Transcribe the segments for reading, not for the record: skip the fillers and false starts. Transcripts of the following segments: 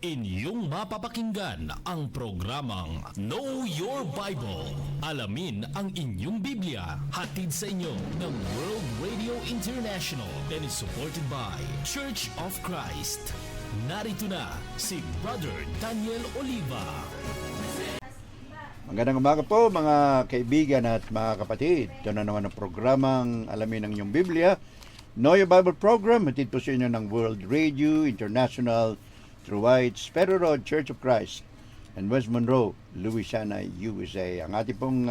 Inyong mapapakinggan ang programang Know Your Bible. Alamin ang inyong Biblia. Hatid sa inyo ng World Radio International and is supported by Church of Christ. Narito na si Brother Daniel Oliva. Magandang umaga po mga kaibigan at mga kapatid. Ito na naman ang programang Alamin ang inyong Biblia. Know Your Bible program. Hatid po sa inyo ng World Radio International through White Sparrow Road Church of Christ and West Monroe, Louisiana, USA. Ang ating pong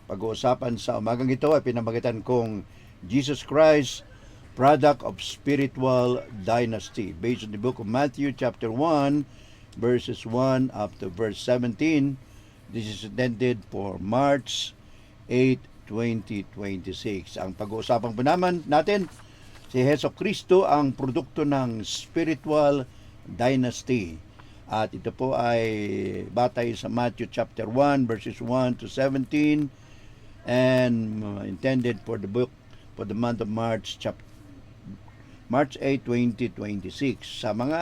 pag-uusapan sa umagang ito ay pinamagitan kong Jesus Christ, Product of Spiritual Dynasty, based on the book of Matthew chapter 1, verses 1 up to verse 17. This is intended for March 8, 2026. Ang pag-uusapan po natin, si Heso Kristo ang produkto ng spiritual dynasty. At ito po ay batay sa Matthew chapter 1 verses 1 to 17 and intended for the month of March 8, 2026. Sa mga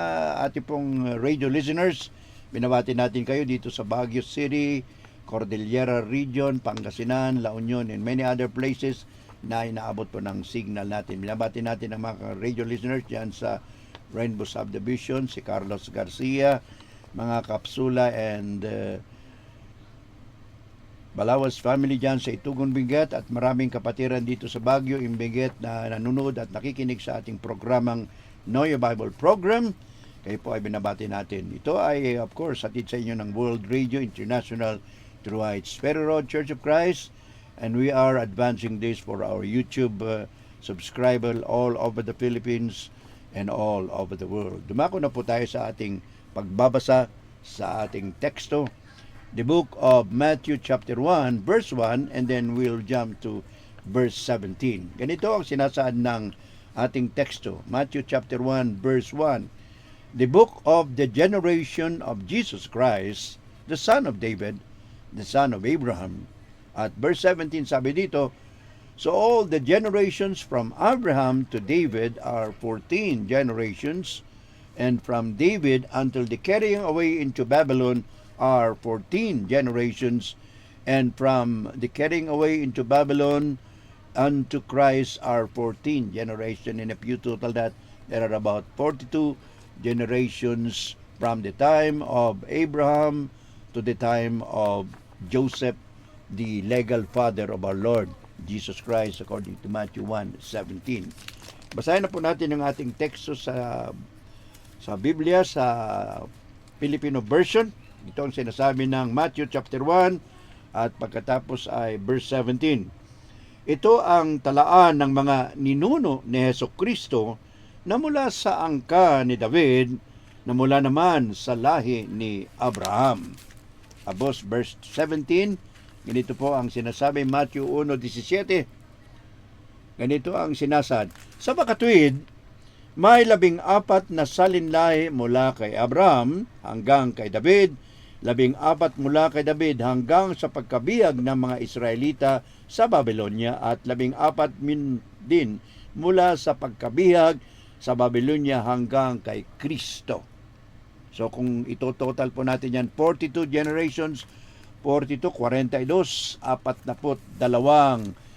ating pong radio listeners, binabati natin kayo dito sa Baguio City, Cordillera Region, Pangasinan, La Union, and many other places na inaabot po ng signal natin. Binabati natin ang mga radio listeners dyan sa Rainbow Subdivision, si Carlos Garcia, mga Kapsula and Balawas family dyan sa Itugon Benguet at maraming kapatiran dito sa Baguio, Benguet na nanonood at nakikinig sa ating programang Know Your Bible program. Kayo po ay binabati natin. Ito ay of course hatid sa inyo ng World Radio International through White Sparrow Road Church of Christ, and we are advancing this for our YouTube subscriber all over the Philippines and all over the world. Dumako na po tayo sa ating pagbabasa sa ating teksto, the book of Matthew chapter 1 verse 1, and then we'll jump to verse 17. Ganito ang sinasaad ng ating teksto, Matthew chapter 1 verse 1. The book of the generation of Jesus Christ, the son of David, the son of Abraham. At verse 17 sabi dito, so all the generations from Abraham to David are 14 generations, and from David until the carrying away into Babylon are 14 generations, and from the carrying away into Babylon unto Christ are 14 generations. And if you total that, there are about 42 generations from the time of Abraham to the time of Joseph, the legal father of our Lord Jesus Christ, according to Matthew 1:17. Basahin na po natin ang ating teksto sa Biblia sa Filipino version. Ito ang sinasabi ng Matthew chapter 1 at pagkatapos ay verse 17. Ito ang talaan ng mga ninuno ni Heso Kristo na mula sa angka ni David, na mula naman sa lahi ni Abraham. Tapos verse 17, ganito po ang sinasabi, Matthew 1:17. Ganito ang sinasad. Sa makatuwid, may 14 na salinlahi mula kay Abraham hanggang kay David, 14 mula kay David hanggang sa pagkabihag ng mga Israelita sa Babylonia, at 14 din mula sa pagkabihag sa Babylonia hanggang kay Kristo. So kung ito-total po natin yan, 42 generations, 42, 42, 42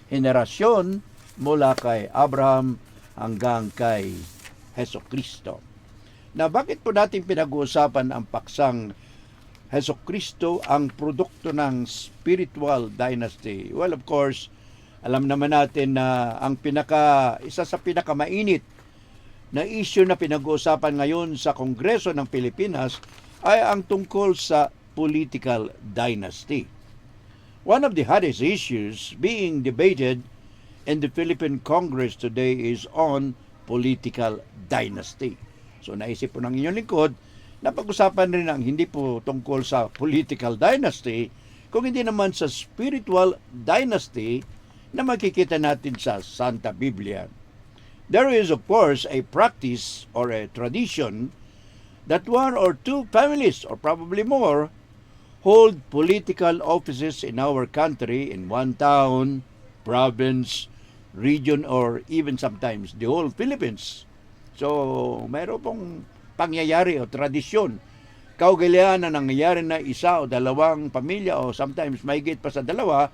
henerasyon mula kay Abraham hanggang kay Heso Kristo. Na bakit po natin pinag-uusapan ang paksang Heso Kristo ang produkto ng spiritual dynasty? Well, of course, alam naman natin na ang isa sa pinakamainit na issue na pinag-uusapan ngayon sa Kongreso ng Pilipinas ay ang tungkol sa political dynasty. One of the hottest issues being debated in the Philippine Congress today is on political dynasty. So naisip po ng inyong lingkod na pag-usapan rin ang hindi po tungkol sa political dynasty, kung hindi naman sa spiritual dynasty na makikita natin sa Santa Biblia. There is of course a practice or a tradition that one or two families or probably more hold political offices in our country, in one town, province, region, or even sometimes the whole Philippines. So, mayroon pong pangyayari o tradisyon kaugalian na nangyayari na isa o dalawang pamilya o sometimes mahigit pa sa dalawa,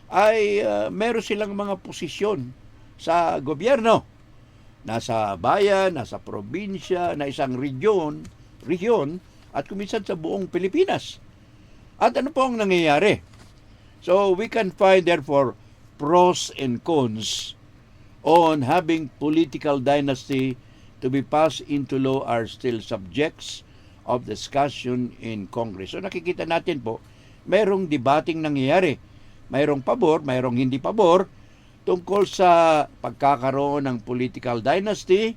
ay meron silang mga posisyon sa gobyerno. Nasa bayan, nasa probinsya, na isang region, at kuminsan sa buong Pilipinas. At ano po ang nangyayari? So we can find therefore pros and cons on having political dynasty to be passed into law are still subjects of discussion in Congress. So nakikita natin po, mayroong debating nangyayari. Mayroong pabor, mayroong hindi pabor tungkol sa pagkakaroon ng political dynasty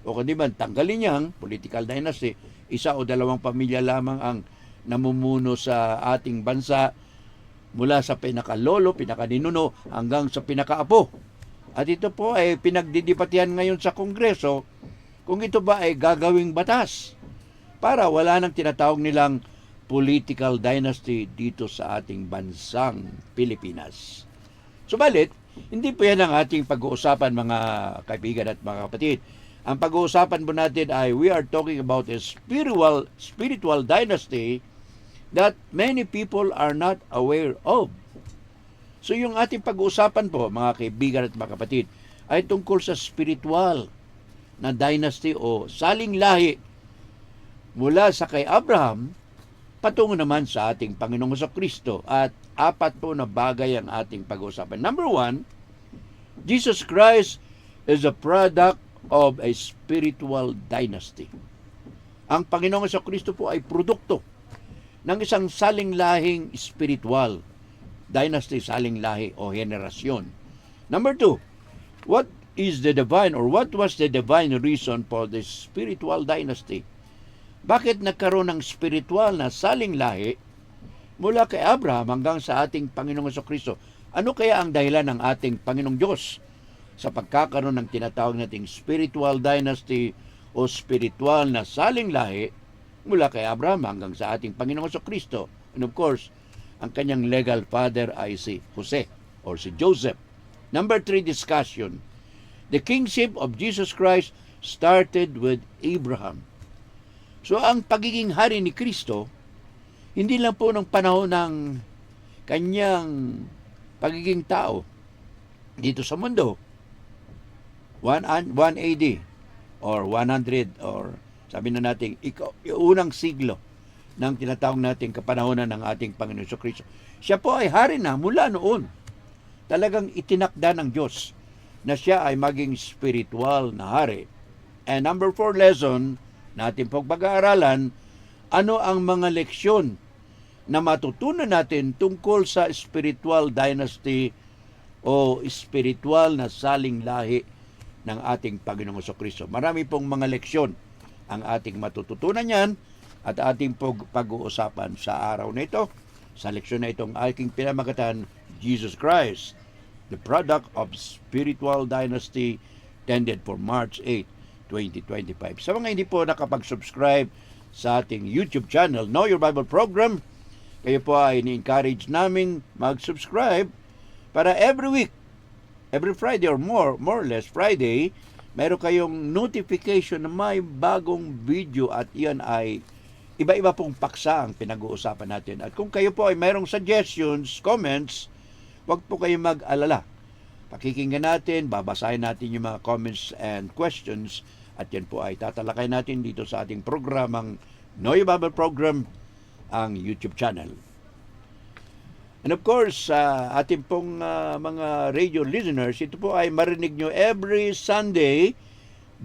o kundi man tanggalin niyang political dynasty. Isa o dalawang pamilya lamang ang namumuno sa ating bansa mula sa pinakalolo, pinakaninuno hanggang sa pinakaapo. At ito po ay pinagdidibatihan ngayon sa Kongreso kung ito ba ay gagawing batas para wala nang tinatawag nilang political dynasty dito sa ating bansang Pilipinas. Subalit, hindi po yan ang ating pag-uusapan mga kaibigan at mga kapatid. Ang pag-uusapan po natin ay we are talking about a spiritual dynasty that many people are not aware of. So yung ating pag-uusapan po mga kaibigan at mga kapatid ay tungkol sa spiritual na dynasty o saling lahi mula sa kay Abraham patungo naman sa ating Panginoong Jesucristo. At apat po na bagay ang ating pag-uusapan. Number 1, Jesus Christ is a product of a spiritual dynasty. Ang Panginoong Jesucristo po ay produkto ng isang saling lahing spiritual dynasty, saling lahi o henerasyon. Number 2, what is the divine or what was the divine reason for the spiritual dynasty? Bakit nagkaroon ng spiritual na saling lahi mula kay Abraham hanggang sa ating Panginoong Jesucristo? Ano kaya ang dahilan ng ating Panginoong Diyos sa pagkakaroon ng tinatawag nating spiritual dynasty o spiritual na saling lahi mula kay Abraham hanggang sa ating Panginoong Jesucristo? And of course, ang kanyang legal father ay si Jose or si Joseph. Number 3 discussion. The kingship of Jesus Christ started with Abraham. So ang pagiging hari ni Kristo, hindi lang po ng panahon ng kanyang pagiging tao dito sa mundo. 1 AD or 100 or sabi na natin, unang siglo ng tinatawag natin kapanahonan ng ating Panginoon Jesucristo. Siya po ay hari na mula noon. Talagang itinakda ng Diyos na siya ay maging spiritual na hari. And number 4 lesson natin pong pag-aaralan, ano ang mga leksyon na matutunan natin tungkol sa spiritual dynasty o spiritual na saling lahi ng ating Panginoong Jesucristo. Marami pong mga leksyon ang ating matututunan yan at ating pag-uusapan sa araw na ito. Sa leksyon na itong aking pinamagatan, Jesus Christ, the product of spiritual dynasty, intended for March 8, 2025. Sa mga hindi po nakapag-subscribe sa ating YouTube channel, Know Your Bible Program, kayo po ay ni-encourage namin mag-subscribe para every week, every Friday or more or less Friday, meron kayong notification na may bagong video at iyan ay iba-iba pong paksa ang pinag-uusapan natin. At kung kayo po ay mayroong suggestions, comments, wag po kayong mag-alala. Pakikinggan natin, babasahin natin yung mga comments and questions at yan po ay tatalakay natin dito sa ating programang Know Your Bible Program, ang YouTube channel. And of course, ating pong mga radio listeners, ito po ay marinig nyo every Sunday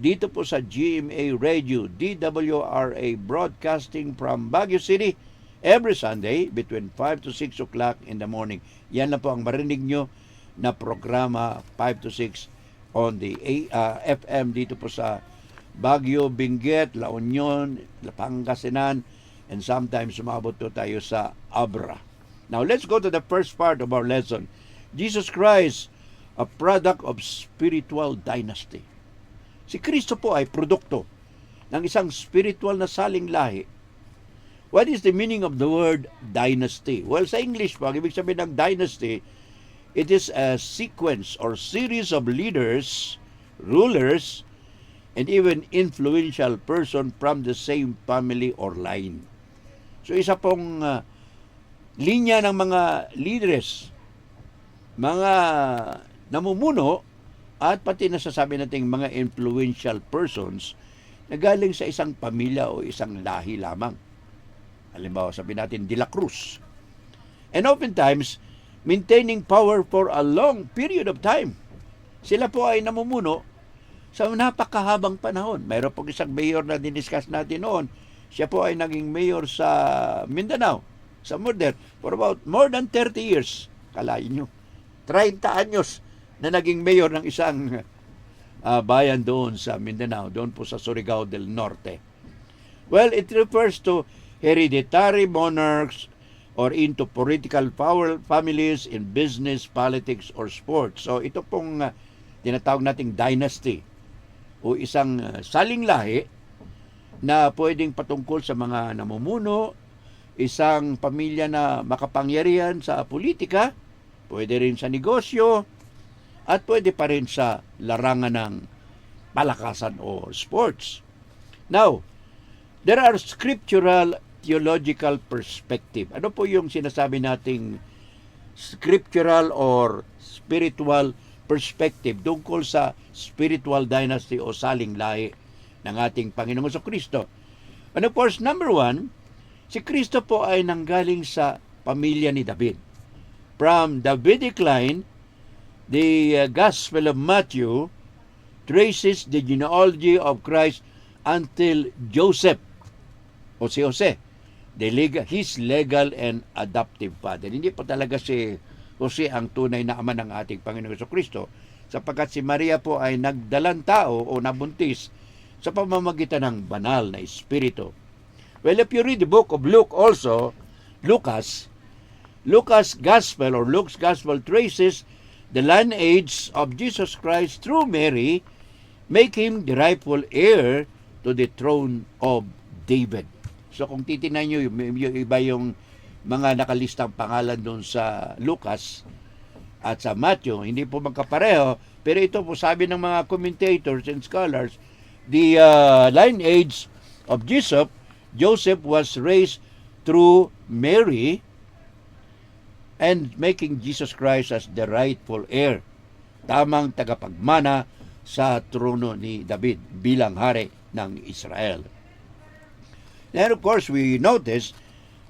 dito po sa GMA Radio, DWRA Broadcasting from Baguio City, every Sunday between 5 to 6 o'clock in the morning. Yan lang po ang marinig nyo na programa 5 to 6 on the FM dito po sa Baguio, Benguet, La Union, Pangasinan, and sometimes sumabot po tayo sa Abra. Now, let's go to the first part of our lesson. Jesus Christ, a product of spiritual dynasty. Si Kristo po ay produkto ng isang spiritual na saling lahi. What is the meaning of the word dynasty? Well, sa English po, ang ibig sabihin ng dynasty, it is a sequence or series of leaders, rulers, and even influential person from the same family or line. So isa pong linya ng mga leaders, mga namumuno, at pati nasasabi nating mga influential persons na galing sa isang pamilya o isang lahi lamang. Halimbawa, sabi natin, De La Cruz. And oftentimes, maintaining power for a long period of time. Sila po ay namumuno sa napakahabang panahon. Mayroon pong isang mayor na diniscuss natin noon. Siya po ay naging mayor sa Mindanao, sa Murder, for about more than 30 years. Kalain nyo, 30 anyos na naging mayor ng isang bayan doon sa Mindanao, doon po sa Surigao del Norte. Well, it refers to hereditary monarchs or into political power families in business, politics, or sports. So ito pong tinatawag nating dynasty o isang saling lahi na pwedeng patungkol sa mga namumuno, isang pamilya na makapangyarihan sa politika, pwede rin sa negosyo, at pwede pa rin sa larangan ng palakasan o sports. Now, there are scriptural theological perspective. Ano po yung sinasabi nating scriptural or spiritual perspective tungkol sa spiritual dynasty o saling lahi ng ating Panginoong Kristo? And of course, number one, si Kristo po ay nanggaling sa pamilya ni David. From Davidic line, the Gospel of Matthew traces the genealogy of Christ until Joseph o si Jose, his legal and adoptive father. Hindi po talaga si Jose ang tunay na ama ng ating Panginoong Kristo, sapagkat si Maria po ay nagdalang tao o nabuntis sa pamamagitan ng banal na espiritu. Well, if you read the book of Luke also, Lucas Gospel or Luke's Gospel traces the lineage of Jesus Christ through Mary, make him the rightful heir to the throne of David. So kung titingnan nyo, yung iba yung mga nakalistang pangalan doon sa Lucas at sa Matthew, hindi po magkapareho, pero ito po sabi ng mga commentators and scholars, the lineage of Joseph was raised through Mary, and making Jesus Christ as the rightful heir, tamang tagapagmana sa trono ni David bilang hari ng Israel. And of course, we notice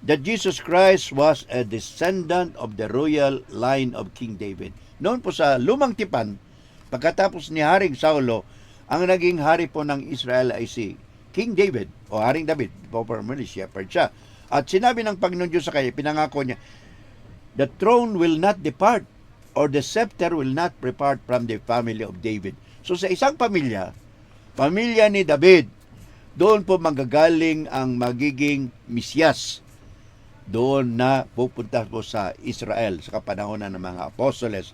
that Jesus Christ was a descendant of the royal line of King David. Noon po sa Lumang Tipan, pagkatapos ni Haring Saulo, ang naging hari po ng Israel ay si King David o Haring David. Formerly shepherd siya. At sinabi ng Panginoon Diyos sa kanya, pinangako niya, the throne will not depart or the scepter will not depart from the family of David. So sa isang pamilya ni David, doon po manggagaling ang magiging Mesiyas. Doon na pupunta po sa Israel sa kapanahonan ng mga apostoles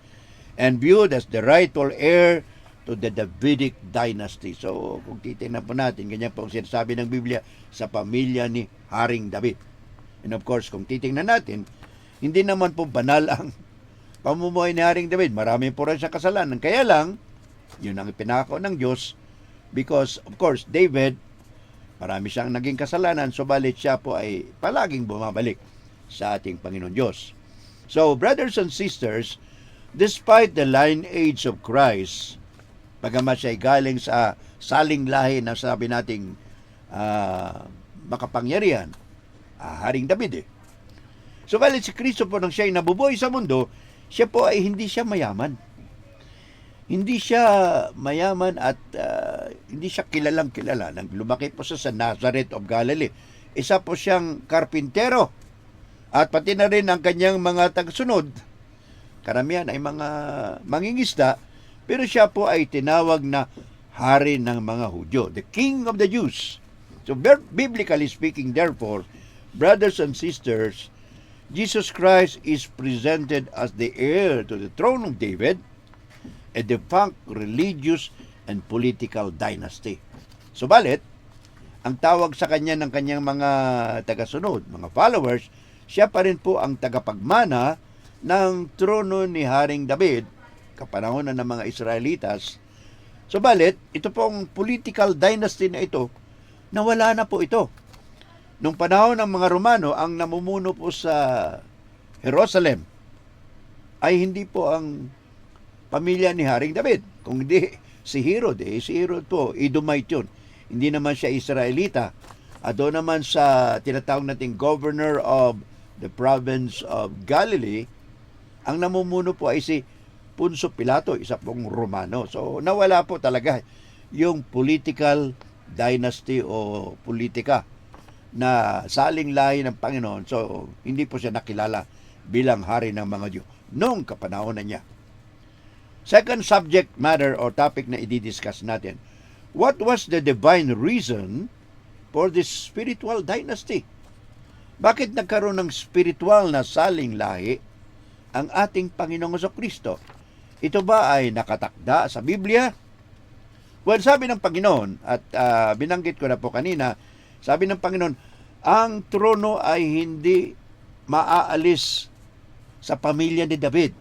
and viewed as the rightful heir to the Davidic dynasty. So kung titingnan po natin, ganyan po ang sinasabi ng Biblia sa pamilya ni Haring David. And of course, kung titingnan natin, hindi naman po banal ang pamumuhay ni Haring David. Marami po rin siyang kasalanan. Kaya lang, yun ang pinako ng Diyos because, of course, David, marami siyang naging kasalanan, subalit siya po ay palaging bumabalik sa ating Panginoon Diyos. So, brothers and sisters, despite the lineage of Christ, pagamat siya ay galing sa saling lahi na sabi nating makapangyarihan, Haring David So, balit si Kristo po nang siya ay nabubuhay sa mundo, siya po ay hindi siya mayaman. Hindi siya mayaman at hindi siya kilalang kilala. Nang lumaki po siya sa Nazareth of Galilee. Isa po siyang karpintero. At pati na rin ang kanyang mga tagasunod. Karamihan ay mga mangingisda. Pero siya po ay tinawag na hari ng mga Hudyo. The King of the Jews. So, biblically speaking, therefore, brothers and sisters, Jesus Christ is presented as the heir to the throne of David, a defunct religious and political dynasty. Subalit, ang tawag sa kanya ng kanyang mga tagasunod, mga followers, siya pa rin po ang tagapagmana ng trono ni Haring David, kapanahonan ng mga Israelitas. Subalit, ito pong political dynasty na ito, nawala na po ito. Nung panahon ng mga Romano, ang namumuno po sa Jerusalem ay hindi po ang pamilya ni Haring David. Kung hindi si Herod, si Herod po, Edomite yun. Hindi naman siya Israelita. At doon naman sa tinatawag nating governor of the province of Galilee, ang namumuno po ay si Poncio Pilato, isa pong Romano. So nawala po talaga yung political dynasty o politika na saling lahi ng Panginoon. So hindi po siya nakilala bilang hari ng mga Diyo noong kapanahon niya. Second subject matter or topic na i-discuss natin. What was the divine reason for this spiritual dynasty? Bakit nagkaroon ng spiritual na saling lahi ang ating Panginoong Jesucristo? Ito ba ay nakatakda sa Biblia? Well, sabi ng Panginoon, at binanggit ko na po kanina, sabi ng Panginoon, ang trono ay hindi maaalis sa pamilya ni David.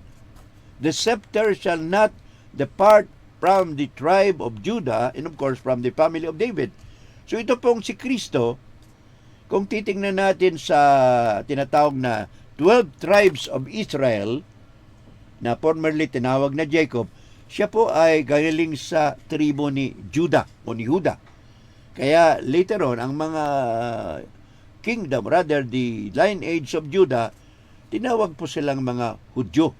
The scepter shall not depart from the tribe of Judah and of course from the family of David. So ito pong si Kristo, kung titingnan natin sa tinatawag na 12 tribes of Israel, na formerly tinawag na Jacob, siya po ay galing sa tribo ni Judah o ni Huda. Kaya later on, ang mga kingdom, rather the lineage of Judah, tinawag po silang mga Hudyo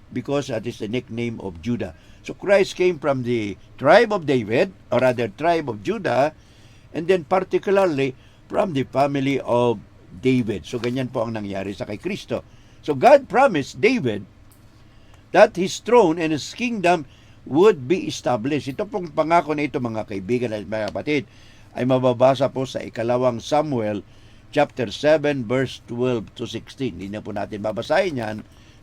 because that is the nickname of Judah. So Christ came from the tribe of David, or rather tribe of Judah, and then particularly from the family of David. So ganyan po ang nangyari sa kay Kristo. So God promised David that his throne and his kingdom would be established. Ito pong pangako na ito, mga kaibigan at mga kapatid, ay mababasa po sa ikalawang Samuel chapter 7 verse 12 to 16. Hindi na po natin babasahin yan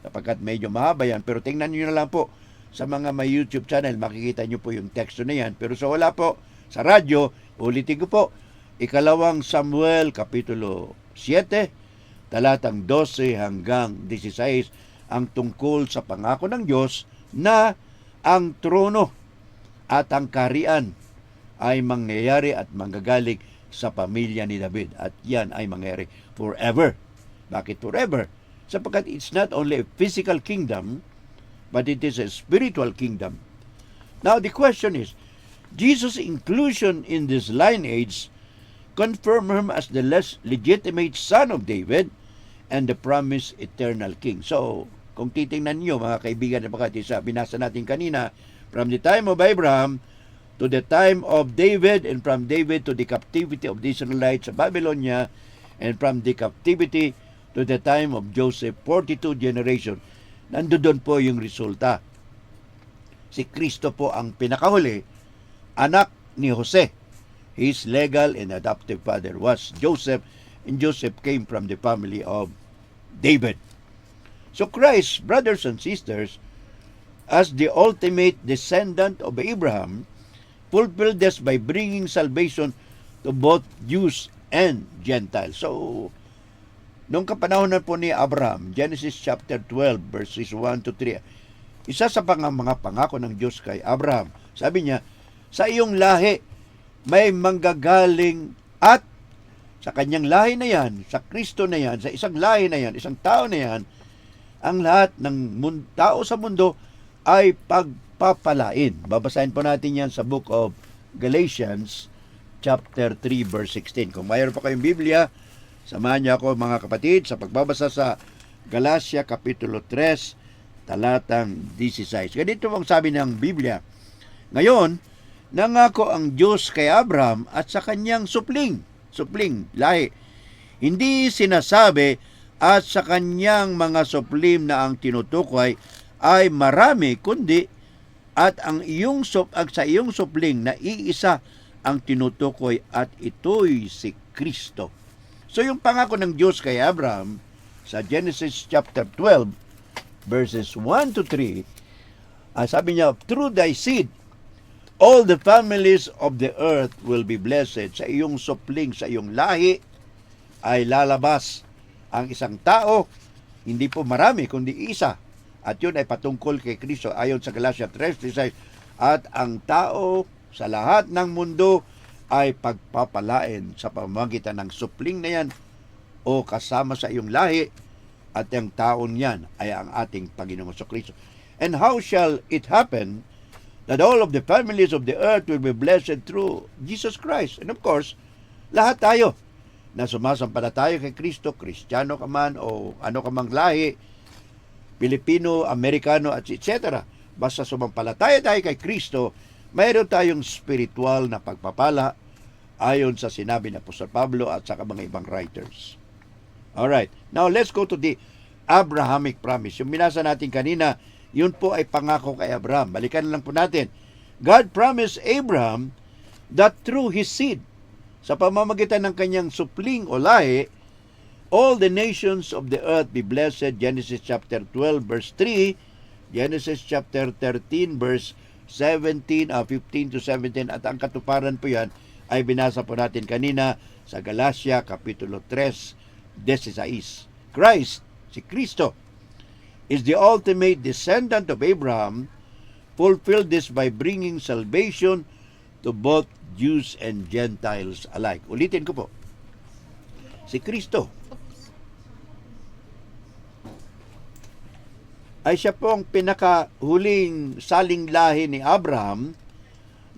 sapagkat medyo mahaba yan. Pero tingnan nyo na lang po sa mga may YouTube channel, makikita nyo po yung teksto na yan. Pero sa wala po sa radyo, ulitin ko po, ikalawang Samuel kapitulo 7, talatang 12 hanggang 16, ang tungkol sa pangako ng Diyos na ang trono at ang kaharian ay mangyayari at manggagaling sa pamilya ni David. At yan ay mangyayari forever. Bakit forever? Sapagkat it's not only a physical kingdom, but it is a spiritual kingdom. Now the question is, Jesus' inclusion in this lineage confirm him as the less legitimate son of David and the promised eternal king. So, kung titingnan niyo mga kaibigan at mga sa binasa natin kanina, from the time of Abraham to the time of David, and from David to the captivity of the Israelites sa Babylonia, and from the captivity to the time of Joseph, 42 generation, nandoon po yung resulta. Si Kristo po ang pinakahuli, anak ni Jose. His legal and adoptive father was Joseph, and Joseph came from the family of David. So Christ, brothers and sisters, as the ultimate descendant of Abraham, fulfilled this by bringing salvation to both Jews and Gentiles. So, nung kapanahon na po ni Abraham, Genesis chapter 12, verses 1 to 3, isa sa mga pangako ng Diyos kay Abraham, sabi niya, sa iyong lahi may manggagaling at sa kanyang lahi na yan, sa Kristo na yan, sa isang lahi na yan, isang tao na yan, ang lahat ng tao sa mundo ay pagpapalain. Babasahin po natin yan sa book of Galatians chapter 3 verse 16. Kung mayroon pa kayong Biblia, samahan niyo ako mga kapatid sa pagbabasa sa Galatia kapitulo 3 talatang 16. Ganito ang sabi ng Biblia. Ngayon, nangako ang Diyos kay Abraham at sa kanyang supling lahi. Hindi sinasabi at sa kanyang mga suplim na ang tinutukoy ay marami, kundi at sa iyong supling na iisa ang tinutukoy at ito'y si Kristo. So yung pangako ng Diyos kay Abraham sa Genesis chapter 12 verses 1 to 3, sabi niya, through thy seed all the families of the earth will be blessed. Sa iyong supling, sa iyong lahi ay lalabas ang isang tao, hindi po marami kundi isa. At yun ay patungkol kay Kristo ayon sa Galatia 3:16. At ang tao sa lahat ng mundo ay pagpapalain sa pamamagitan ng supling na yan o kasama sa iyong lahi, at ang taon yan ay ang ating Panginoong Kristo. And how shall it happen that all of the families of the earth will be blessed through Jesus Christ? And of course, lahat tayo na sumasampalataya kay Kristo, Kristiyano ka man o ano ka mang lahi, Pilipino, Amerikano, at etc. Basta sumampalataya tayo kay Kristo, mayroon tayong spiritual na pagpapala ayon sa sinabi ni Apostol Pablo at sa mga ibang writers. Alright, now let's go to the Abrahamic promise. Yung binasa natin kanina, yun po ay pangako kay Abraham. Balikan lang po natin. God promised Abraham that through his seed, sa pamamagitan ng kanyang supling o lahi, all the nations of the earth be blessed. Genesis chapter 12 verse 3, Genesis chapter 13 verse 15 to 17, at ang katuparan po yan ay binasa po natin kanina sa Galatia kapitulo 3, 16. Christ, si Kristo, is the ultimate descendant of Abraham, fulfilled this by bringing salvation to both Jews and Gentiles alike. Ulitin ko po. Si Kristo ay siya po ang pinakahuling saling lahi ni Abraham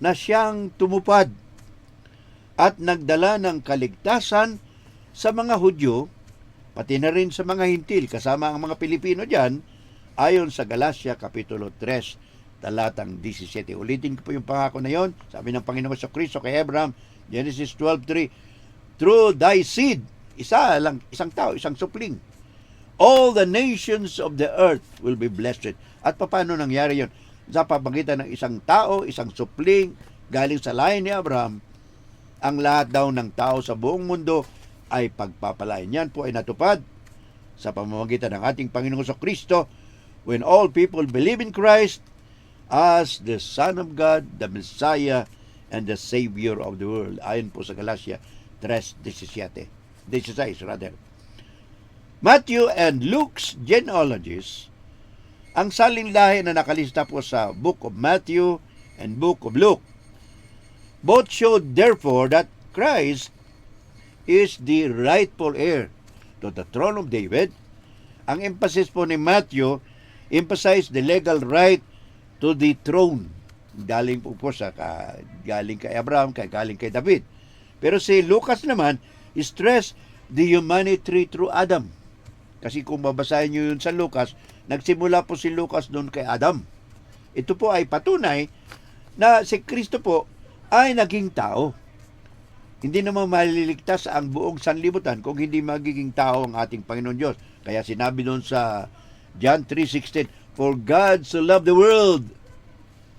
na siyang tumupad at nagdala ng kaligtasan sa mga Hudyo, pati na rin sa mga Hintil, kasama ang mga Pilipino dyan, ayon sa Galatia Kapitulo 3, talatang 17. Ulitin ko po yung pangako na yon. Sabi ng Panginoon sa Kristo kay Abraham, Genesis 12:3, through thy seed, isang tao, isang supling, all the nations of the earth will be blessed. At paano nangyari yon? Sa pamagitan ng isang tao, isang supling, galing sa lahi ni Abraham, ang lahat daw ng tao sa buong mundo ay pagpapalain. Yan po ay natupad sa pamamagitan ng ating Panginoon sa Kristo when all people believe in Christ as the Son of God, the Messiah, and the Savior of the world. Ayon po sa Galatia 3:16. Matthew and Luke's genealogies, ang saling lahi na nakalista po sa Book of Matthew and Book of Luke, both showed therefore that Christ is the rightful heir to the throne of David. Ang emphasis po ni Matthew emphasized the legal right to the throne. Galing po galing kay Abraham, galing kay David. Pero si Lucas naman stressed the humanity through Adam. Kasi kung babasahin nyo yun sa Lucas, nagsimula po si Lucas doon kay Adam. Ito po ay patunay na si Kristo po ay naging tao. Hindi naman maliligtas ang buong sanlibutan kung hindi magiging tao ang ating Panginoon Diyos. Kaya sinabi doon sa John 3:16, for God so loved the world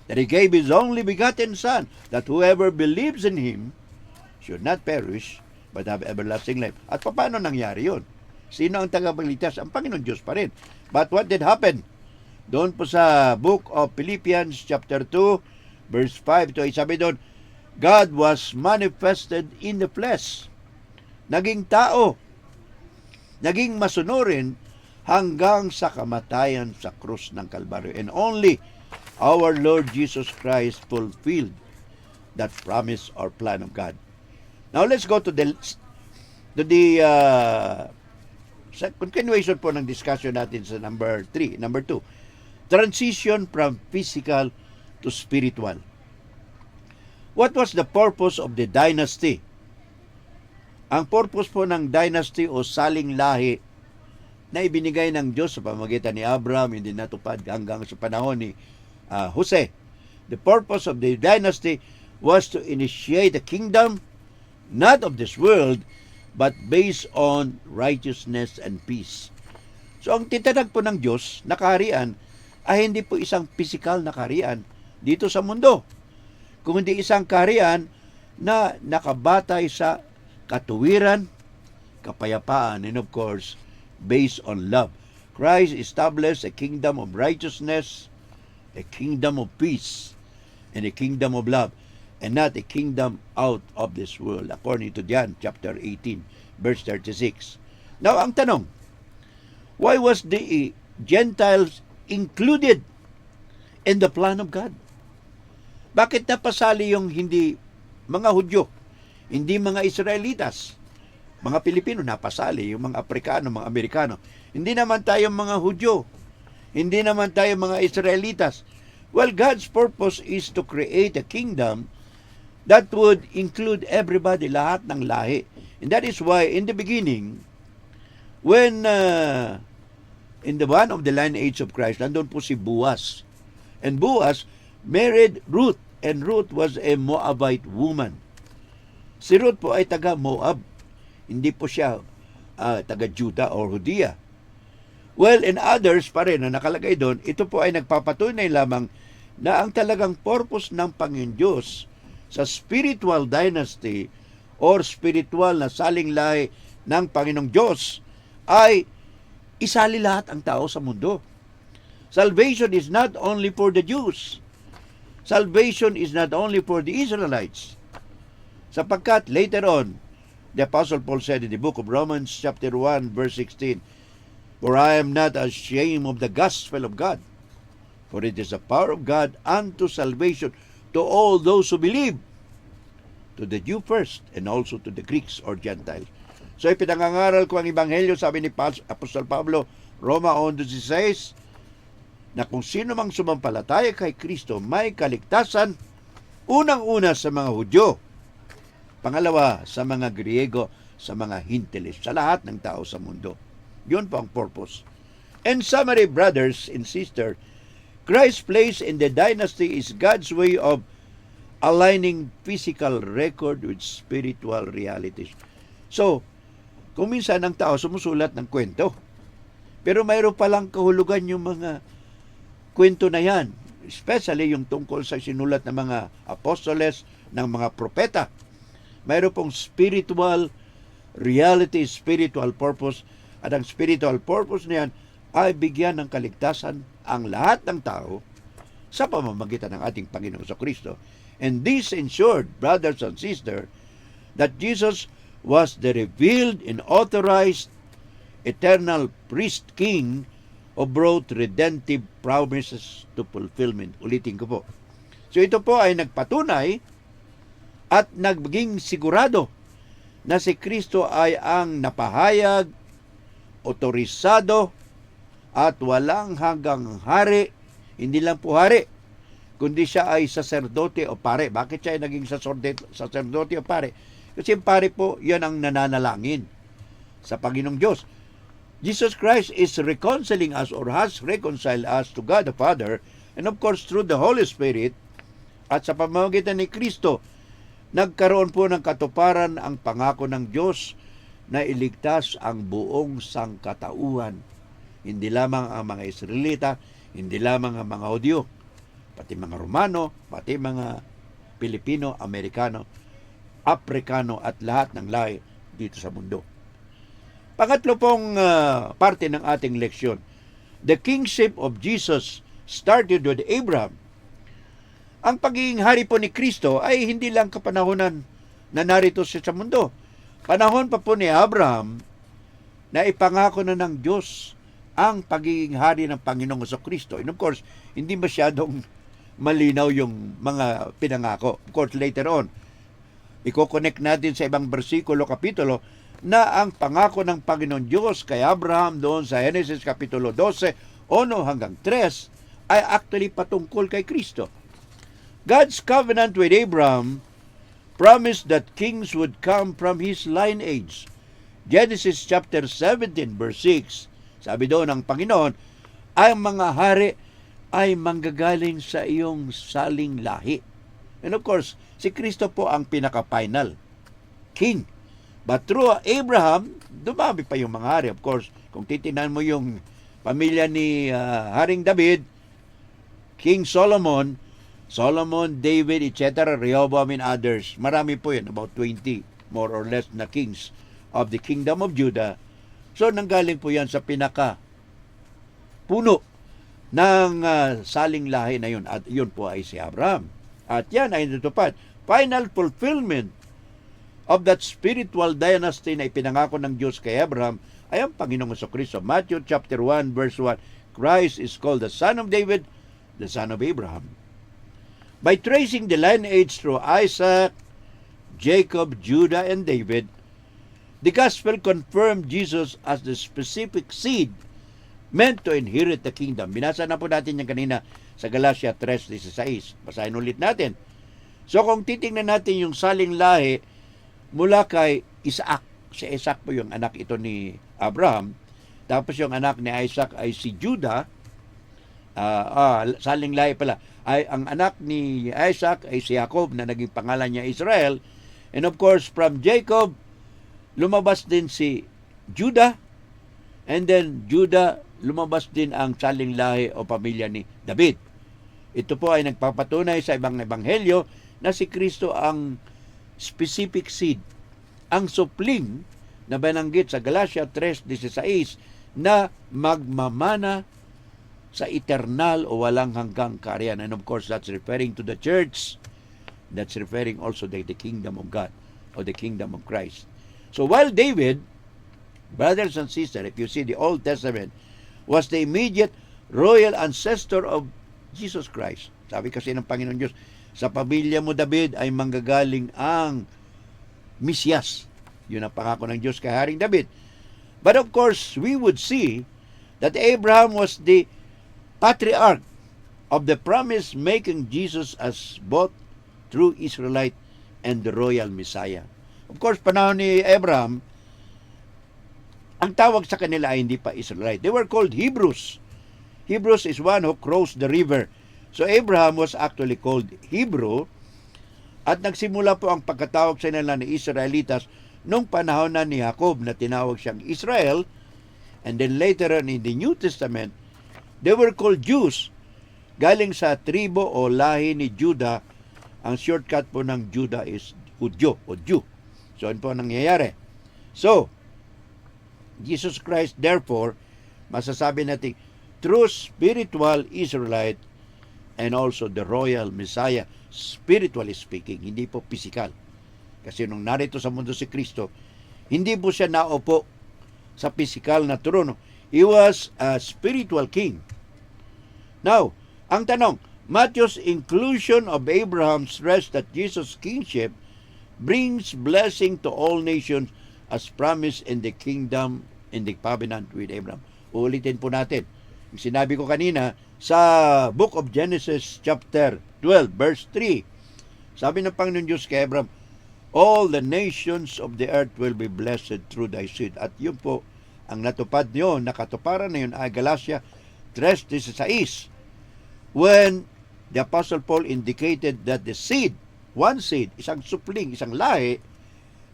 that He gave His only begotten Son, that whoever believes in Him should not perish, but have everlasting life. At paano nangyari yun? Sino ang tagapagligtas? Ang Panginoon Diyos pa rin. But what did happen? Doon po sa book of Philippians chapter 2, verse 5, ito ay sabi doon, God was manifested in the flesh. Naging tao. Naging masunurin hanggang sa kamatayan sa krus ng Kalbaryo. And only our Lord Jesus Christ fulfilled that promise or plan of God. Now let's go to the continuation po ng discussion natin sa number 2. Transition from physical to spiritual. What was the purpose of the dynasty? Ang purpose po ng dynasty o saling lahi na ibinigay ng Diyos sa pamamagitan ni Abraham, hindi natupad hanggang sa panahon ni Jose. The purpose of the dynasty was to initiate a kingdom not of this world, but based on righteousness and peace. So ang titanag po ng Diyos na kaharian ay hindi po isang physical na kaharian dito sa mundo, kung hindi isang kaharian na nakabatay sa katuwiran, kapayapaan, and of course, based on love. Christ established a kingdom of righteousness, a kingdom of peace, and a kingdom of love, and not a kingdom out of this world, according to John chapter 18, verse 36. Now, ang tanong, why was the Gentiles included in the plan of God? Bakit napasali yung hindi mga Hudyo Hindi mga Israelitas. Mga Pilipino napasali, yung mga Aprikano, mga Amerikano. Hindi naman tayo mga Hudyo. Hindi naman tayo mga Israelitas. Well, God's purpose is to create a kingdom that would include everybody, lahat ng lahi. And that is why in the beginning, when in the one of the lineage of Christ, nandun po si Boaz. And Boaz married Ruth, and Ruth was a Moabite woman. Si Ruth po ay taga Moab. Hindi po siya taga Juda or Judea. Well, in others pa rin na nakalagay doon, ito po ay nagpapatunay lamang na ang talagang purpose ng Panginoon Diyos sa spiritual dynasty or spiritual na saling lahi ng Panginoong Diyos ay isali lahat ang tao sa mundo. Salvation is not only for the Jews. Salvation is not only for the Israelites. Sapagkat later on, the Apostle Paul said in the book of Romans chapter 1 verse 16, "For I am not ashamed of the gospel of God, for it is the power of God unto salvation to all those who believe, to the Jew first, and also to the Greeks or Gentiles." So ipinangangaral ko ang Ebanghelyo, sabi ni Apostol Pablo, Roma 11:16, na kung sino mang sumampalataya kay Kristo, may kaligtasan, unang-una sa mga Hudyo, pangalawa sa mga Griego, sa mga Hintiles, sa lahat ng tao sa mundo. Yun po ang purpose. In summary, brothers and sisters, Christ's place in the dynasty is God's way of aligning physical record with spiritual realities. So, kung minsan ang tao sumusulat ng kwento, pero mayroon palang kahulugan yung mga kwento na yan, especially yung tungkol sa sinulat ng mga apostoles, ng mga propeta. Mayroon pong spiritual reality, spiritual purpose, at ang spiritual purpose niyan ay bigyan ng kaligtasan ang lahat ng tao sa pamamagitan ng ating Panginoong Kristo. And this ensured, brothers and sisters, that Jesus was the revealed and authorized eternal priest king who brought redemptive promises to fulfillment. Ulitin ko po. So ito po ay nagpatunay at naging sigurado na si Kristo ay ang napahayag, otorisado, at walang hanggang hari. Hindi lang po hari, kundi siya ay saserdote o pare. Bakit siya ay naging saserdote o pare? Kasi pare po, yan ang nananalangin sa Panginoong Diyos. Jesus Christ is reconciling us or has reconciled us to God the Father, and of course through the Holy Spirit, at sa pamamagitan ni Kristo, nagkaroon po ng katuparan ang pangako ng Diyos na iligtas ang buong sangkatauhan. Hindi lamang ang mga Israelita, hindi lamang ang mga Hudyo, pati mga Romano, pati mga Pilipino, Amerikano, Aprikano at lahat ng lahi dito sa mundo. Pangatlo pong parte ng ating leksyon. The kingship of Jesus started with Abraham. Ang pagiging hari po ni Kristo ay hindi lang kapanahonan na narito siya sa mundo. Panahon pa po ni Abraham na ipangako na ng Diyos ang pagiging hari ng Panginoong Kristo. And of course, hindi masyadong malinaw yung mga pinangako. Of course, later on, i-connect natin sa ibang bersikulo, kapitulo, na ang pangako ng Panginoon Diyos kay Abraham doon sa Genesis Kapitulo 12, 1 hanggang 3, ay actually patungkol kay Kristo. God's covenant with Abraham promised that kings would come from his lineage. Genesis chapter 17 verse 6, sabi doon ng Panginoon, ang mga hari ay manggagaling sa iyong saling lahi. And of course, si Kristo po ang pinaka-final king. But through Abraham, dumami pa yung mga hari. Of course, kung titingnan mo yung pamilya ni Haring David, King Solomon, David, etc., Rehoboam and others, marami po yun, about 20 more or less na kings of the kingdom of Judah. So, nanggaling po yan sa pinaka-puno ng saling lahi na yun. At yun po ay si Abraham. At yan ay natupad. Final fulfillment of that spiritual dynasty na ipinangako ng Diyos kay Abraham ay ang Panginoong Kristo. Matthew chapter 1 verse 1, Christ is called the Son of David, the Son of Abraham. By tracing the lineage through Isaac, Jacob, Judah, and David, the gospel confirmed Jesus as the specific seed meant to inherit the kingdom. Binasa na po natin yan kanina sa Galatia 3:16. Basahin ulit natin. So kung titingnan natin yung saling lahi mula kay Isaac, si Isaac po yung anak ito ni Abraham, tapos yung anak ni Isaac ay si Judah, saling lahi pala, ay ang anak ni Isaac ay si Jacob na naging pangalan niya Israel, and of course from Jacob, lumabas din si Judah, and then Judah, lumabas din ang saling lahi o pamilya ni David. Ito po ay nagpapatunay sa ibang ebanghelyo na si Kristo ang specific seed, ang supling na bananggit sa Galatia 3:16 na magmamana sa eternal o walang hanggang kaharian. And of course, that's referring to the church. That's referring also to the kingdom of God or the kingdom of Christ. So while David, brothers and sisters, if you see the Old Testament, was the immediate royal ancestor of Jesus Christ. Sabi kasi ng Panginoon Diyos, sa pamilya mo, David, ay manggagaling ang Mesiyas. Yun ang pangako ng Diyos kay Haring David. But of course, we would see that Abraham was the patriarch of the promise, making Jesus as both true Israelite and the royal Messiah. Of course, panahon ni Abraham, ang tawag sa kanila ay hindi pa Israelite. They were called Hebrews. Hebrews is one who crossed the river. So Abraham was actually called Hebrew, at nagsimula po ang pagkatawag sa nila ni Israelitas nung panahon na ni Jacob na tinawag siyang Israel, and then later on in the New Testament, they were called Jews. Galing sa tribo o lahi ni Judah, ang shortcut po ng Judah is Udyo o Jew. So ano po nangyayari? So, Jesus Christ, therefore, masasabi natin, true spiritual Israelite and also the royal Messiah, spiritually speaking, hindi po physical. Kasi nung narito sa mundo si Kristo, hindi po siya naupo sa physical na trono. He was a spiritual king. Now, ang tanong, Matthew's inclusion of Abraham's rest that Jesus' kingship brings blessing to all nations as promised in the kingdom, in the covenant with Abraham. Uulitin po natin. Yung sinabi ko kanina, sa book of Genesis chapter 12 verse 3, sabi ng Panginoon Diyos kay Abraham, all the nations of the earth will be blessed through thy seed. At yun po, ang natupad nyo, nakatuparan na yun ay Galatia 3:16, when the Apostle Paul indicated that the seed, one seed, isang supling, isang lahi,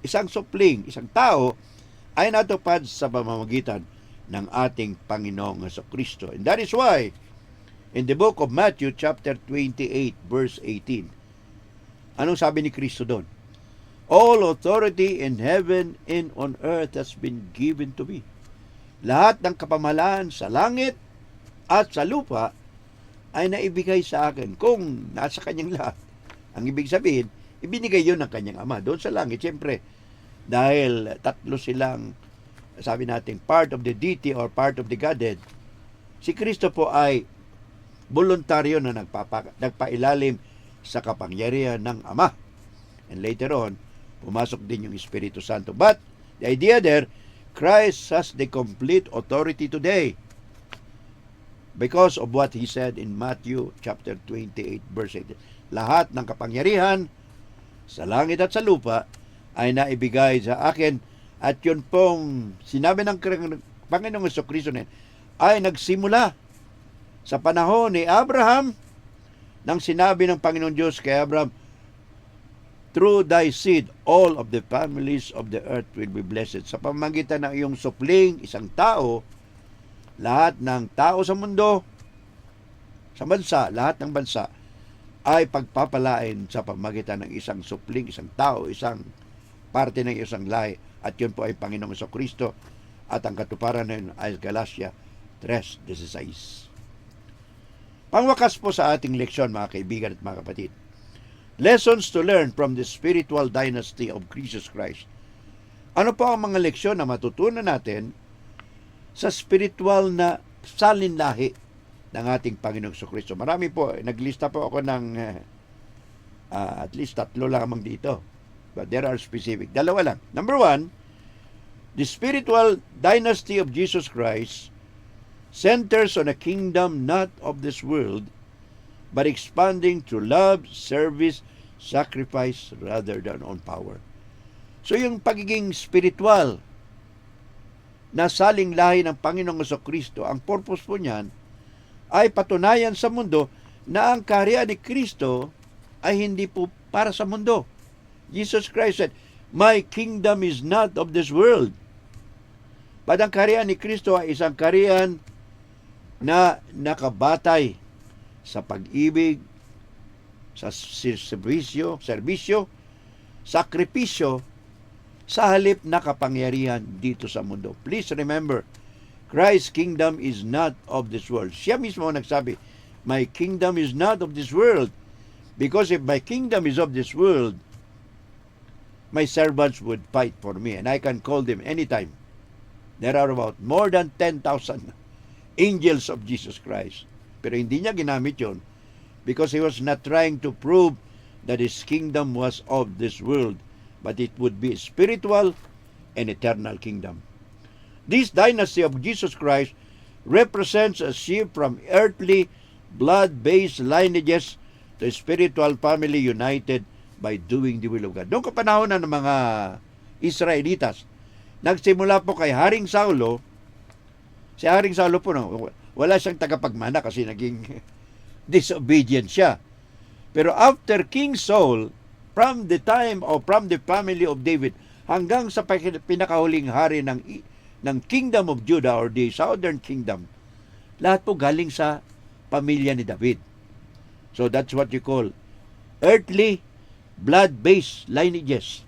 isang supling, isang tao, ay natupad sa pamamagitan ng ating Panginoong Jesucristo. And that is why, in the book of Matthew chapter 28 verse 18, anong sabi ni Kristo doon? All authority in heaven and on earth has been given to me. Lahat ng kapamahalaan sa langit at sa lupa ay naibigay sa akin. Kung nasa kanyang lahat, ang ibig sabihin, ibinigay yun ng kanyang Ama. Doon sa langit, siyempre, dahil tatlo silang, sabi natin, part of the deity or part of the Godhead, si Kristo po ay voluntaryo na nagpailalim sa kapangyarihan ng Ama. And later on, pumasok din yung Espiritu Santo. But the idea there, Christ has the complete authority today because of what He said in Matthew chapter 28 verse 8. Lahat ng kapangyarihan sa langit at sa lupa ay naibigay sa akin, at yun pong sinabi ng Panginoong Jesucristo ay nagsimula sa panahon ni Abraham, nang sinabi ng Panginoon Diyos kay Abraham, through thy seed, all of the families of the earth will be blessed. Sa pamamagitan ng iyong supling, isang tao, lahat ng tao sa mundo, sa bansa, lahat ng bansa, ay pagpapalain sa pamamagitan ng isang supling, isang tao, isang parte ng isang lahi. At yun po ay Panginoong Jesucristo, at ang katuparan na yun ay Galatia 3:16. Pangwakas po sa ating leksyon, mga kaibigan at mga kapatid. Lessons to learn from the spiritual dynasty of Jesus Christ. Ano po ang mga leksyon na matutunan natin sa spiritual na salinlahi ng ating Panginoong Jesucristo? Marami po. Naglista po ako ng at least 3 lamang dito. but there are specific. Dalawa lang. Number one, the spiritual dynasty of Jesus Christ centers on a kingdom not of this world, but expanding through love, service, sacrifice, rather than on power. So yung pagiging spiritual na saling lahi ng Panginoong Jesucristo, ang purpose po niyan ay patunayan sa mundo na ang kaharian ni Kristo ay hindi po para sa mundo. Jesus Christ said, "My kingdom is not of this world." But ang kaharian ni Kristo ay isang kaharian na nakabatay sa pag-ibig, sa serbisyo, sakripisyo, sa halip na kapangyarihan dito sa mundo. Please remember, Christ's kingdom is not of this world. Siya mismo nagsabi, "My kingdom is not of this world, because if my kingdom is of this world, my servants would fight for me, and I can call them anytime." There are about more than 10,000 angels of Jesus Christ. Pero hindi niya ginamit yon because he was not trying to prove that his kingdom was of this world, but it would be a spiritual and eternal kingdom. This dynasty of Jesus Christ represents a shift from earthly, blood-based lineages to a spiritual family united by doing the will of God. Noong kapanahon na ng mga Israelitas, nagsimula po kay Haring Saulo. Si Haring Saulo po, wala siyang tagapagmana kasi naging disobedient siya. Pero after King Saul, from the time or from the family of David, hanggang sa pinakahuling hari ng Kingdom of Judah or the Southern Kingdom, lahat po galing sa pamilya ni David. So that's what you call earthly, blood-based lineages.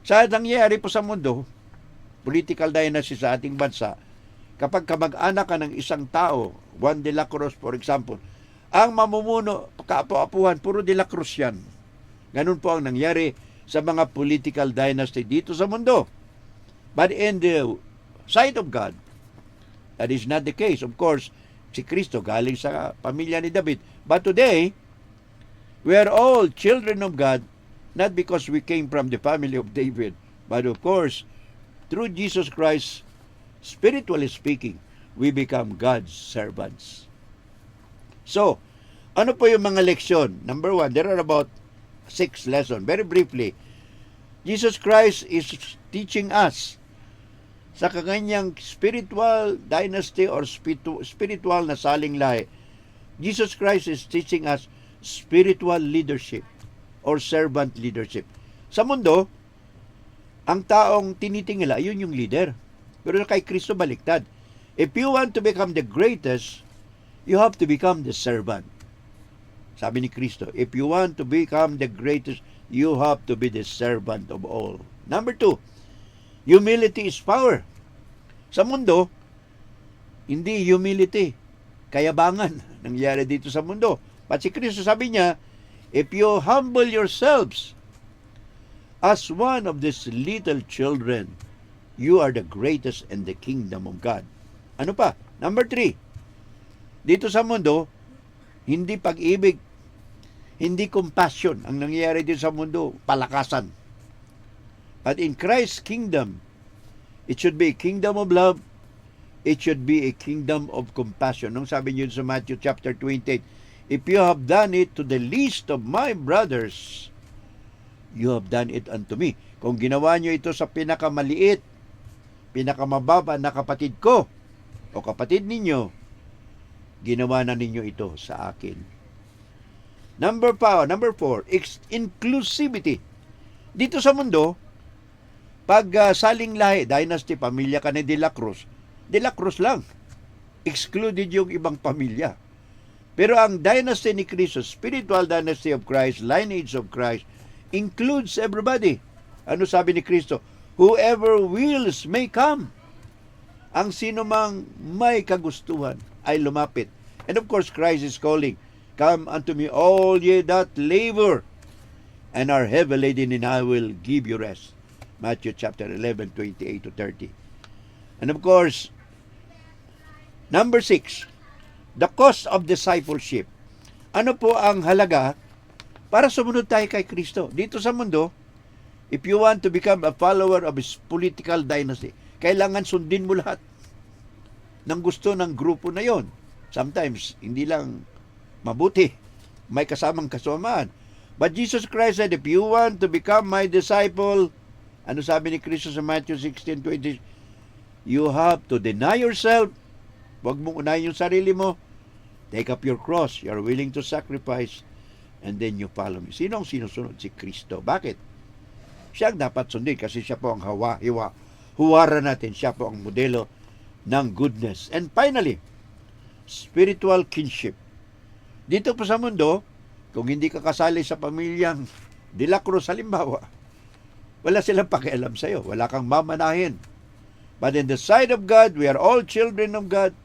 Sa nangyayari po sa mundo, political dynasty sa ating bansa, kapag kamag-anak ka ng isang tao, Juan de la Cruz for example, ang mamumuno, kaapu-apuhan, puro de la Cruz yan. Ganun po ang nangyari sa mga political dynasty dito sa mundo. But in the sight of God, that is not the case. Of course, si Kristo galing sa pamilya ni David. But today, we are all children of God, not because we came from the family of David, but of course, through Jesus Christ, spiritually speaking, we become God's servants. So, ano po yung mga leksyon? Number one, there are about 6 lessons. Very briefly, Jesus Christ is teaching us sa kanyang spiritual dynasty or spiritual na saling lahi. Jesus Christ is teaching us spiritual leadership or servant leadership. Sa mundo, ang taong tinitingala, yun yung leader. Pero kay Kristo baliktad. If you want to become the greatest, you have to become the servant. Sabi ni Kristo, if you want to become the greatest, you have to be the servant of all. Number 2, humility is power. Sa mundo, hindi humility, kayabangan nangyari dito sa mundo. But si Kristo sabi niya, if you humble yourselves as one of these little children, you are the greatest in the kingdom of God. Ano pa? Number 3, dito sa mundo, hindi pag-ibig, hindi compassion ang nangyayari dito sa mundo, palakasan. But in Christ's kingdom, it should be a kingdom of love, it should be a kingdom of compassion. Nung sabi niyo sa Matthew chapter 28, if you have done it to the least of my brothers, you have done it unto me. Kung ginawa niyo ito sa pinakamaliit, pinakamababa na kapatid ko o kapatid ninyo, ginawa na ninyo ito sa akin. Number 4, inclusivity. Dito sa mundo, pag saling lahi, dynasty, pamilya ka ni De La Cruz lang. Excluded yung ibang pamilya. Pero ang dynasty ni Kristo, spiritual dynasty of Christ, lineage of Christ, includes everybody. Ano sabi ni Kristo? Whoever wills may come. Ang sino mang may kagustuhan ay lumapit. And of course, Christ is calling, come unto me all ye that labor and are heavy laden, and I will give you rest. Matthew chapter 11, 28 to 30. And of course, number 6, the cost of discipleship. Ano po ang halaga para sumunod tayo kay Kristo? Dito sa mundo, If you want to become a follower of his political dynasty, kailangan sundin mo lahat ng gusto ng grupo na yon. Sometimes, hindi lang mabuti. May kasamang kasamaan. But Jesus Christ said, if you want to become my disciple, ano sabi ni Kristo sa Matthew 16:20? You have to deny yourself. Huwag mong unahin yung sarili mo. Take up your cross. You are willing to sacrifice. And then you follow me. Sino ang sinusunod? Si Kristo. Bakit? Siya ang dapat sundin kasi siya po ang huwara natin. Siya po ang modelo ng goodness. And finally, spiritual kinship. Dito po sa mundo, kung hindi ka kasali sa pamilyang De La Cruz halimbawa, wala silang pakialam sa iyo. Wala kang mamanahin. But in the sight of God, we are all children of God.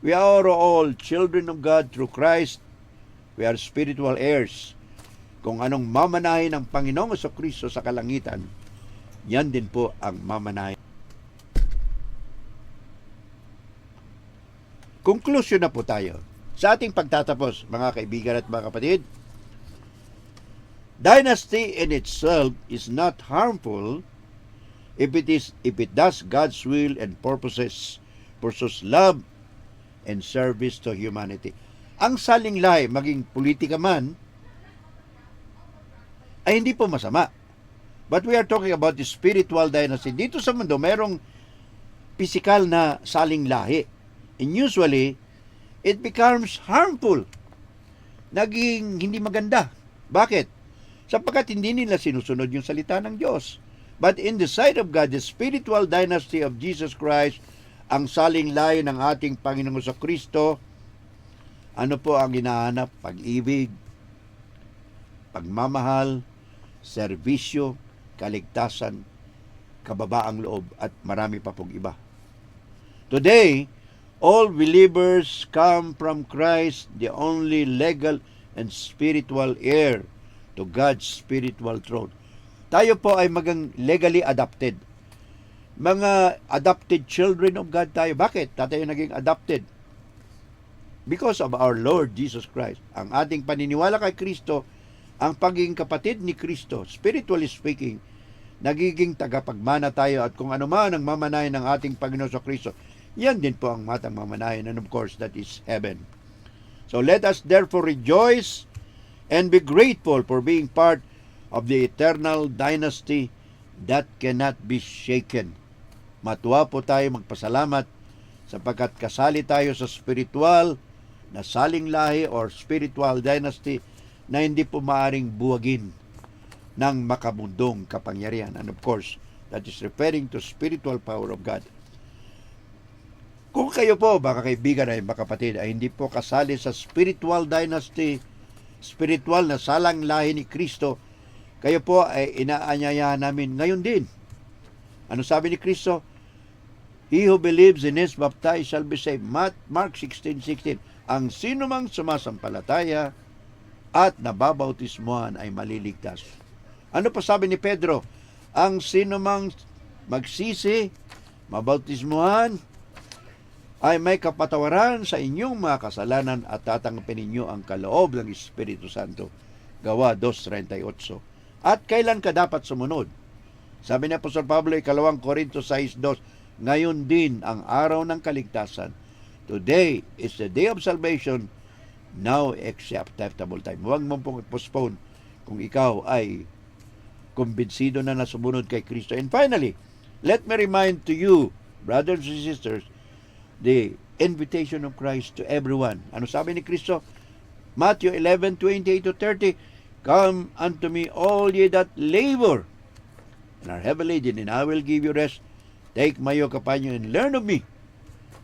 We are all children of God through Christ. We are spiritual heirs. Kung anong mamanahin ng Panginoong Jesucristo sa kalangitan, yan din po ang mamanahin. Conclusion na po tayo sa ating pagtatapos, mga kaibigan at mga kapatid. Dynasty in itself is not harmful if it does God's will and purposes, pursues love and service to humanity. Ang salinglay, maging politika man, ay hindi po masama. But we are talking about the spiritual dynasty. Dito sa mundo, mayroong physical na salinglahi. And usually, it becomes harmful. Naging hindi maganda. Bakit? Sapagkat hindi nila sinusunod yung salita ng Diyos. But in the sight of God, the spiritual dynasty of Jesus Christ, ang salinglahi ng ating Panginoong Jesucristo, ano po ang hinahanap? Pag-ibig, pagmamahal, serbisyo, kaligtasan, kababaang loob, at marami pa pong iba. Today, all believers come from Christ, the only legal and spiritual heir to God's spiritual throne. Tayo po ay legally adopted. Mga adopted children of God tayo. Bakit tayo naging adopted? Because of our Lord Jesus Christ. Ang ating paniniwala kay Kristo, ang pagiging kapatid ni Kristo, spiritually speaking, nagiging tagapagmana tayo at kung ano man ang mamanahin ng ating Panginoon sa Kristo, yan din po ang matang mamanahin, and of course, that is heaven. So let us therefore rejoice and be grateful for being part of the eternal dynasty that cannot be shaken. Matuwa po tayo magpasalamat sapagkat kasali tayo sa spiritual na salinglahi or spiritual dynasty na hindi po maaring buwagin ng makamundong kapangyarihan. And of course, that is referring to spiritual power of God. Kung kayo po, mga kaibigan ay mga kapatid, ay hindi po kasali sa spiritual dynasty, spiritual na salanglahi ni Kristo, kayo po ay inaanyayahan namin ngayon din. Ano sabi ni Kristo? He who believes and is baptized shall be saved. Mark 16:16. Ang sino mang sumasampalataya at nababautismuhan ay maliligtas. Ano pa sabi ni Pedro? Ang sino mang magsisi, mabautismuhan, ay may kapatawaran sa inyong mga kasalanan at tatanggapin ninyo ang kaloob ng Espiritu Santo. Gawa 2:38. At kailan ka dapat sumunod? Sabi ni Apostol Pablo, 2 Corintios 6:2, ngayon din ang araw ng kaligtasan. Today is the day of salvation. Now acceptable time. Huwag mong pong postpone kung ikaw ay kumbinsido na nasumunod kay Kristo. And finally, let me remind to you, brothers and sisters, the invitation of Christ to everyone. Ano sabi ni Kristo? Matthew 11:28-30, come unto me all ye that labor and are heavy laden, and I will give you rest. Take my yoke upon you and learn of me,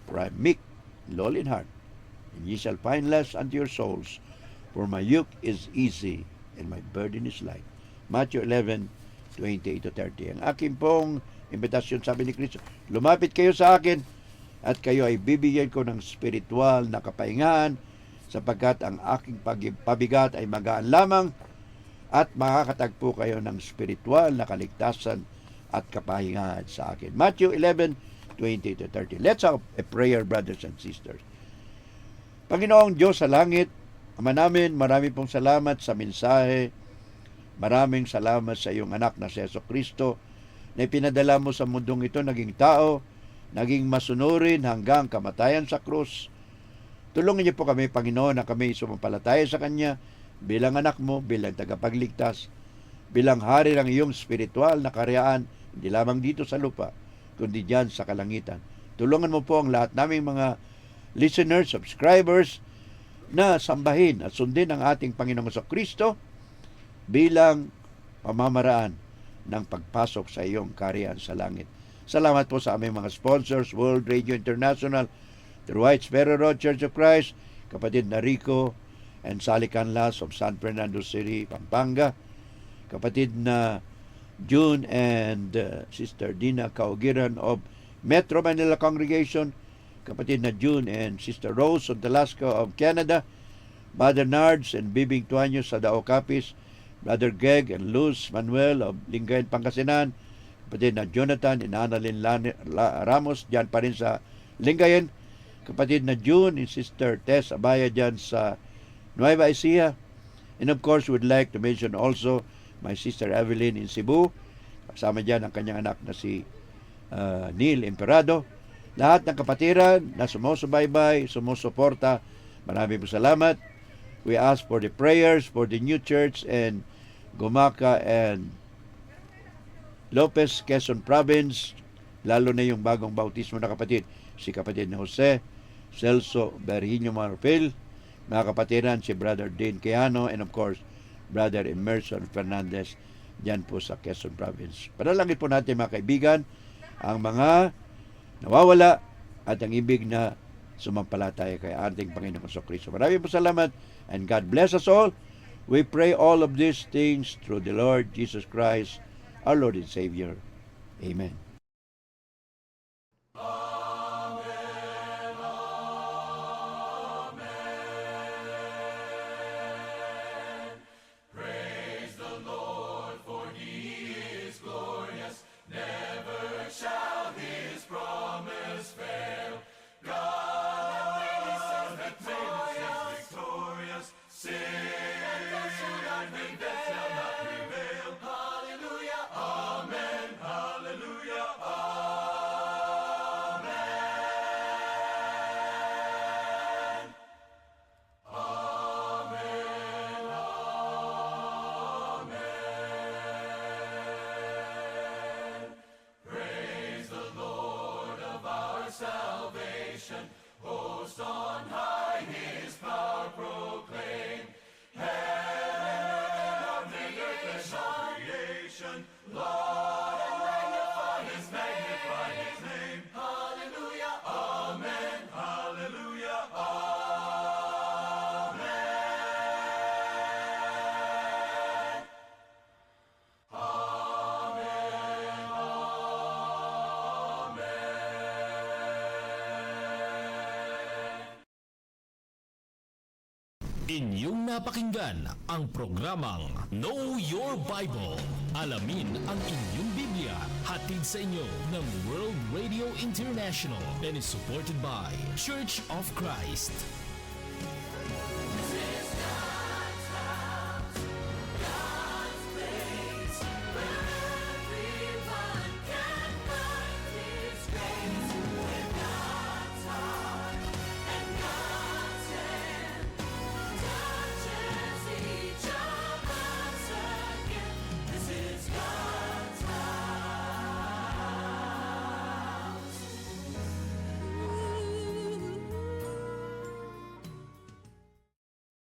for I am meek and lowly in heart, and ye shall find rest unto your souls. For my yoke is easy and my burden is light. Matthew 11:28-30. Ang aking pong imbitasyon, sabi ni Kristo, lumapit kayo sa akin at kayo ay bibigyan ko ng spiritual na kapahingahan, sapagkat ang aking pabigat ay magaan lamang at makakatagpo kayo ng spiritual na kaligtasan at kapahingahan sa akin. Matthew 11:20-30. Let's have a prayer, brothers and sisters. Panginoong Diyos sa langit, Ama namin, marami pong salamat sa mensahe Maraming salamat sa iyong anak na si Jesucristo na ipinadala mo sa mundong ito, naging tao, naging masunurin hanggang kamatayan sa krus. Tulungan niyo po kami, Panginoon, na kami sumampalataya sa Kanya bilang anak mo, bilang tagapagligtas, bilang hari ng iyong spiritual na karyaan, hindi lamang dito sa lupa, kundi diyan sa kalangitan. Tulungan mo po ang lahat naming mga listeners, subscribers, na sambahin at sundin ang ating Panginoong Jesucristo bilang pamamaraan ng pagpasok sa iyong kaharian sa langit. Salamat po sa aming mga sponsors, World Radio International, The White Sparrow Road Church of Christ, kapatid na Rico and Sally Canlas of San Fernando City, Pampanga, kapatid na June and Sister Dina Kaugiran of Metro Manila Congregation, kapatid na June and Sister Rose of Velasco of Canada, Mother Nards and Bibing Tuanyo sa Dao Capiz, Brother Greg and Luz Manuel of Lingayen, Pangasinan, kapatid na Jonathan and Annalyn Ramos dyan pa rin sa Lingayen, kapatid na June and Sister Tess Abaya dyan sa Nueva Ecija, and of course would like to mention also my Sister Evelyn in Cebu, kasama dyan ang kanyang anak na si Neil Emperado, lahat ng kapatiran na sumusubaybay, sumusuporta, maraming salamat. We ask for the prayers for the new church and Gumaca and Lopez, Quezon Province, lalo na yung bagong bautismo na kapatid, si kapatid na Jose Celso Berhinho Marfil, mga kapatiran si Brother Dean Quijano, and of course Brother Emerson Fernandez dyan po sa Quezon Province. Panalangin po natin mga kaibigan ang mga nawawala at ang ibig na sumampalataya kay ating Panginoong Jesucristo. Maraming po salamat and God bless us all. We pray all of these things through the Lord Jesus Christ, our Lord and Savior. Amen. Inyong napakinggan ang programang Know Your Bible. Alamin ang inyong Biblia. Hatid sa inyo ng World Radio International and is supported by Church of Christ.